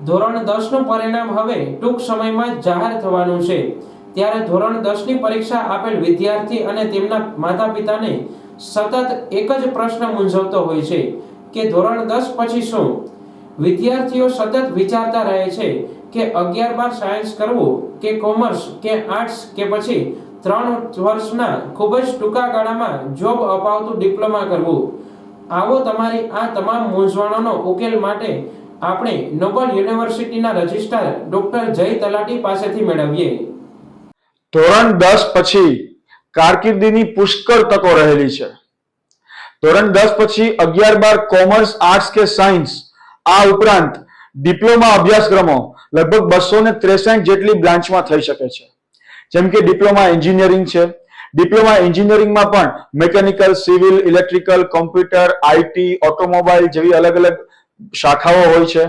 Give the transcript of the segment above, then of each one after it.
ધોરણ 10 નું પરિણામ હવે ટૂંક સમયમાં જાહેર થવાનું છે। ત્યારે ધોરણ 10 ની પરીક્ષા આપેલ વિદ્યાર્થી અને તેમના માતા-પિતાને સતત એક જ પ્રશ્ન મૂંઝવતો હોય છે કે ધોરણ 10 પછી શું। વિદ્યાર્થીઓ સતત વિચારતા રહે છે કે 11-12 સાયન્સ કરવું કે કોમર્સ કે આર્ટ્સ કે પછી 3 વર્ષના ખૂબ જ ટૂંકા ગાળામાં જોબ અપાવતું ડિપ્લોમા કરવું। આવો તમારી આ તમામ મૂંઝવણોનો ઉકેલ માટે આપણે નોબલ યુનિવર્સિટીના રજિસ્ટ્રાર ડોક્ટર જય તલાટી પાસેથી મેળવીએ। ધોરણ 10 પછી કારકિર્દીની પુષ્કળ તકો રહેલી છે। ધોરણ 10 પછી 11-12 કોમર્સ, આર્ટ્સ કે સાયન્સ, આ ઉપરાંત ડિપ્લોમા અભ્યાસક્રમો લગભગ 263 જેટલી બ્રાન્ચમાં થઈ શકે છે। જેમ કે ડિપ્લોમા એન્જિનિયરિંગ છે। ડિપ્લોમા એન્જિનિયરિંગમાં પણ mechanical, civil, electrical, computer, IT, automobile જેવી અલગ અલગ શાખાઓ હોય છે।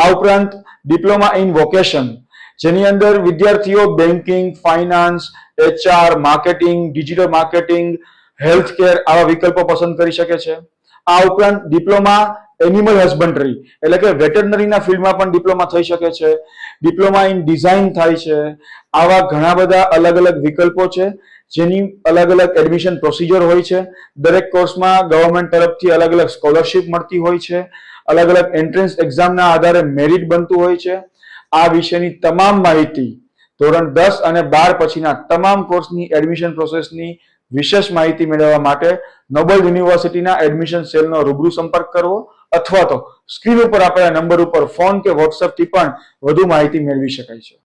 આ ઉપરાંત ડિપ્લોમા ઇન વોકેશન, જેની અંદર વિદ્યાર્થીઓ banking, finance, HR, marketing, digital marketing, health care આવા વિકલ્પો પસંદ કરી શકે છે। આ ઉપરાંત ડિપ્લોમા એનિમલ હસબન્ડરી એટલે કે વેટરનરીના ફિલ્ડમાં પણ ડિપ્લોમા થઈ શકે છે। ડિપ્લોમા ઇન ડિઝાઇન થાય છે। આવા ઘણા બધા અલગ અલગ વિકલ્પો છે, જેની અલગ અલગ એડમિશન પ્રોસિજર હોય છે। દરેક કોર્સમાં ગવર્મેન્ટ તરફથી અલગ અલગ સ્કોલરશિપ મળતી હોય છે। અલગ અલગ એન્ટ્રન્સ એક્ઝામના આધારે મેરિટ બનતું હોય છે। આ વિશેની તમામ માહિતી ધોરણ 10 અને 12 પછીના તમામ કોર્સની એડમિશન પ્રોસેસની વિશેષ માહિતી મેળવવા માટે નોબલ યુનિવર્સિટીના એડમિશન સેલનો રૂબરૂ સંપર્ક કરવો અથવા તો સ્ક્રીન ઉપર આપેલા નંબર ઉપર ફોન કે વોટ્સએપથી પણ વધુ માહિતી મેળવી શકાય છે।